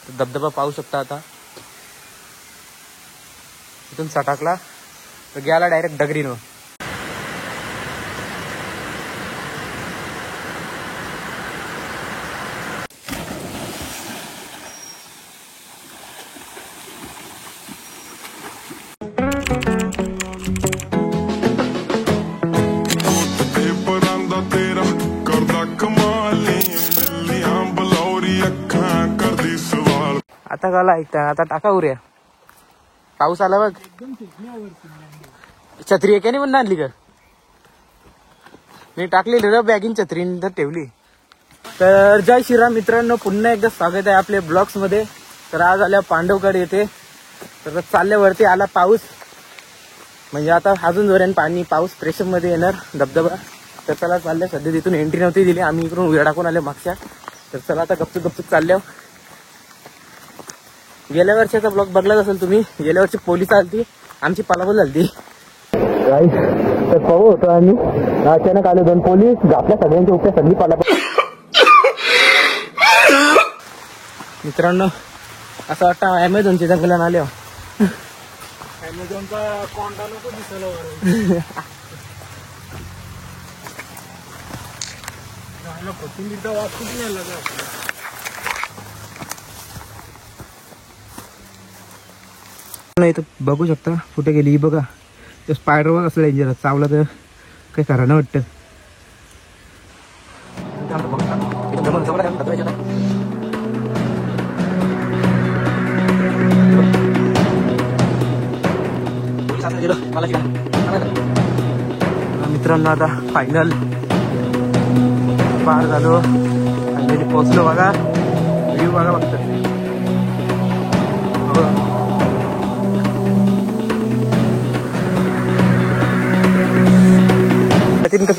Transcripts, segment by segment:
धबधबा पाहू शकता. आता इथून सटाकला तर गेला डायरेक्ट डगरीनं. आता गाला ऐकता. आता टाका उऱ्या. पाऊस आला बघ. छत्री एकाने पण आणली का? मी टाकलेली र बॅगिंग छत्री तर ठेवली. तर जय श्रीराम मित्रांनो, पुन्हा एकदा स्वागत आहे आपल्या ब्लॉग्स मध्ये. तर आज आल्या पांडवगड येथे. तर चालल्यावरती आला पाऊस, म्हणजे आता अजून जोराने पाणी पाऊस प्रेशर मध्ये येणार धबधबा. तर चला चालल्या. सध्या तिथून एंट्री नव्हती दिली, आम्ही इकडून उड्या टाकून आले मागच्या. तर चला आता गपचूप चालल्या. गेल्या वर्षाचा ब्लॉग बघलाच असेल तुम्ही. गेल्या वर्षी पोलीस आलती, आमची पलापल झालती. तर पाहू होतो आम्ही, अचानक आले 2 पोलीस, आपल्या सगळ्यांच्या उपचार सगळी पलापल. मित्रांनो असं वाटतं अमेझॉनच्या जंगलात आले. अमेझॉनचा कोंडा नको दिसायला. कोथिंबीरचा वास कुठून यायला लागला. इथं बघू शकता कुठे गेली ही बघा. ते स्पायडर बघ असं डेंजरस, चावला तर काही खरं नाही वाटतं. मित्रांनो आता फायनल पार झालो आणि पोहोचलो. बघा व्ह्यू बघा फक्त.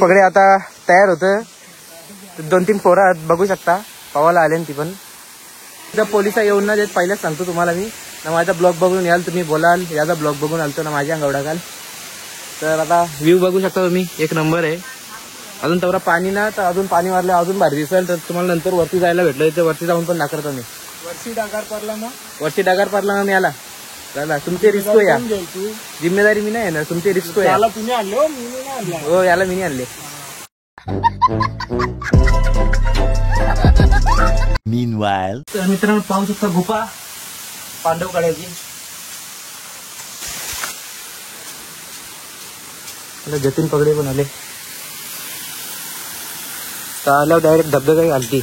पगडे आता तयार होतं. 2-3 पोरं बघू शकता पवायला आले. ती पण तिथं पोलिसा येऊन ना देत. पहिलेच सांगतो तुम्हाला मी, ना माझा ब्लॉग बघून याल तुम्ही, बोलाल याचा ब्लॉग बघून आलतो ना माझ्या अंगावडा घाल. तर आता व्ह्यू बघू शकता तुम्ही, 1 नंबर आहे. अजून तेवढा पाणी ना, तर अजून पाणी वाढलं अजून भारी दिसेल. तर तुम्हाला नंतर वरती जायला भेटलं, इथे वरती जाऊन पण दाखवतो मी. वरती डागार पडला ना, वरती डागार पडला ना मी आला. चला तुमचे रिस्क या, जिम्मेदारी मी नाही येणार, तुमचे रिस्क या. तुम्ही आणले हो, मी नाही आणला. हो याला मी नाही आणले. Meanwhile, तर मित्रांनो पाहू शकता गुफा पांडवकड्याची. जतीन पगडे पण आले. तर आल्यावर डायरेक्ट धबधबा घालती.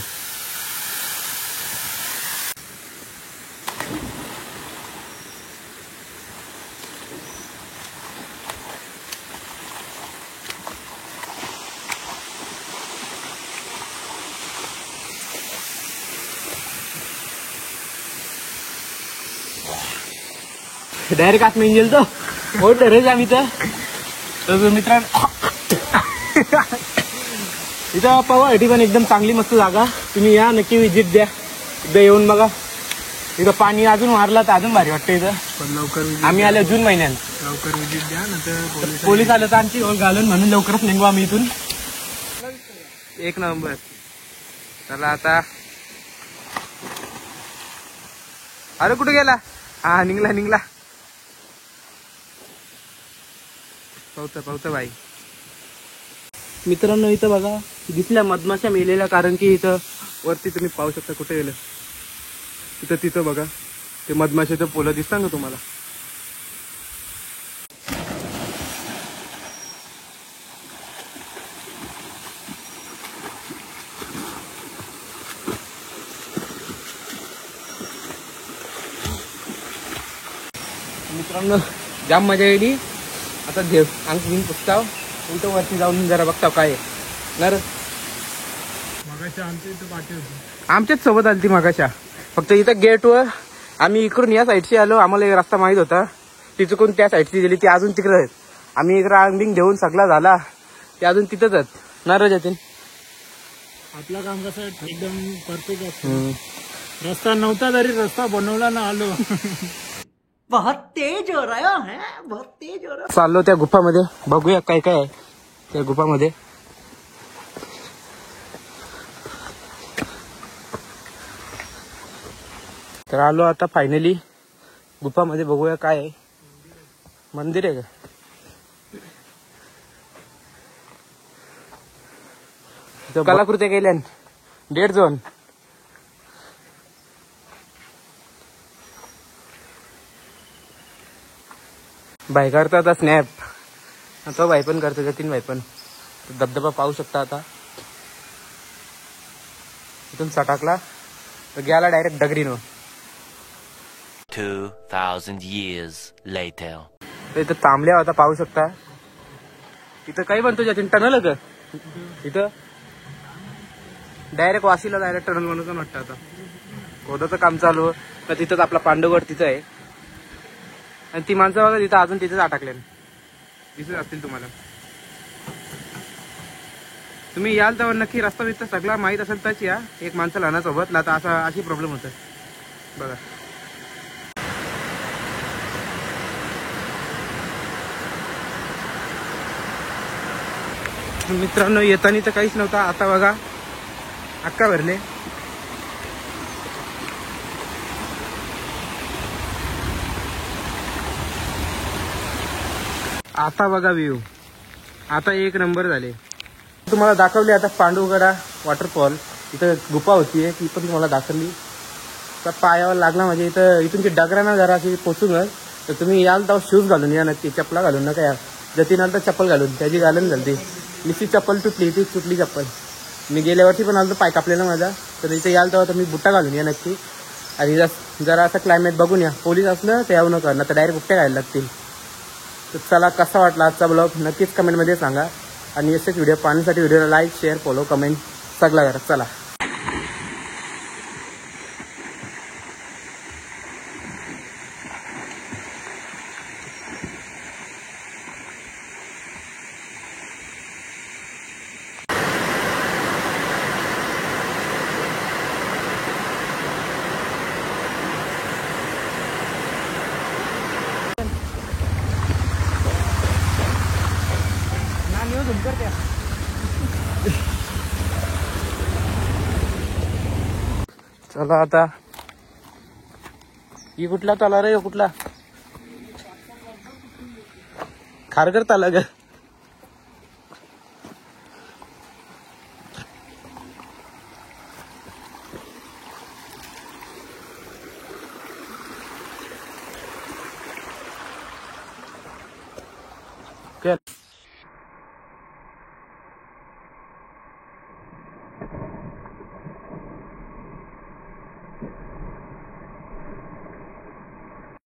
डायरेक्ट आत मेंजेल तो बहुत डरेच आम्ही. तर मित्रांनो इथं पवायसाठी पण एकदम चांगली मस्त जागा. तुम्ही या नक्की विजिट द्या, एकदा येऊन बघा. इथं पाणी अजून मारलं तर अजून भारी वाटतं. इथं पण लवकर आम्ही आलो जून महिन्यात. लवकर विजिट द्या, नंतर पोलीस आलं तर आमची ओळख घालून, म्हणून लवकरच निघू आम्ही इथून. 1 नंबर. चला आता. अरे कुठे गेला? हा निघला. पावतं बाई. मित्रांनो इथं बघा दिसल्या मधमाशा मेलेल्या, कारण की इथं वरती तुम्ही पाहू शकता. कुठे गेलं तिथं बघा ते मधमाशाचं पोलं दिसतं ना तुम्हाला. मित्रांनो जाम मजा येईल. आता देव अंग घेऊन पुसताव उलट वरती जाऊन जरा बघताव काय नर. मगाशी आमच्या इथं पाठी होती, आमच्याच सोबत आली ती मगाशा. फक्त इथं गेटवर आम्ही इकडून या साईडशी आलो, आम्हाला एक रस्ता माहित होता. ती चुकून त्या साईडची गेली, ती अजून तिकडे आहेत. आम्ही एक रांगबिंग घेऊन सगळा झाला, ते अजून तिथंच आहेत ना रे जतीन. आपलं काम कसं एकदम परफेक्ट असतं. रस्ता नव्हता तरी रस्ता बनवला ना आलो. बहुत तेज हो रहा है, बहुत तेज हो रहा है. चाललो त्या गुफामध्ये, बघूया काय काय आहे त्या गुफामध्ये. तर आलो आता फायनली गुफामध्ये, बघूया काय आहे. मंदिर आहे का? इथं कलाकृत्या केल्या, डेड झोन. भाई करतो आता स्नॅप, तो भाई पण करतो, जतीन भाई पण. धबधबा पाहू शकता आता. इथून सटाकला तर गेला डायरेक्ट डगरीनो. 2000 years later. इथं थांबल्या होता, पाहू शकता. इथं काही बनतो जतीन, टनल का इथं? डायरेक्ट वाशीला डायरेक्ट टनल बनवतो वाटतं आता. खोदाचं काम चालू तर तिथंच आपला पांडवगड तिथं आहे. आणि ती माणसं बघा तिथं अजून तिथेच अटकले, दिसत असतील तुम्हाला. तुम्ही याल तर नक्की रस्ता बिस्ता सगळा माहीत असेल तरच या. एक माणसं लहानासोबत आता अशी प्रॉब्लेम होतं बघा. मित्रांनो येताना तर काहीच नव्हता, आता बघा अक्का भरले. आता बघा व्ह्यू, आता एक नंबर झाले. तुम्हाला दाखवली आता पांडवगडा वॉटरफॉल. इथं गुफा होती ती पण तुम्हाला दाखवली. तर पायावर लागला म्हणजे इथून डगरांना जरा अशी पोचून तर तुम्ही याल तर शूज घालून या नक्की, चपला घालून नका या. जतीन तर चप्पल घालून, त्याची घालून झाली निश्चित चप्पल तुटली, ती तुटली चप्पल. मी गेल्या वर्षी पण आलो तर पाय कापलेला माझा. तर इथे याल तेव्हा तुम्ही बुट्टा घालून या नक्की. आणि जरा असं क्लायमेट बघून या. पोलीस असलं तर यावं नका, ना तर डायरेक्ट बुट्ट्या घालायला लागतील. तर चला, कसा वाटला आजचा ब्लॉग नक्कीच कमेंटमध्ये सांगा. आणि असेच व्हिडिओ पाहण्यासाठी व्हिडिओला लाईक, शेअर, फॉलो, कमेंट सगळं करा. चला. चला आता, ही कुठला तला रे? कुठला खारघर तला ग?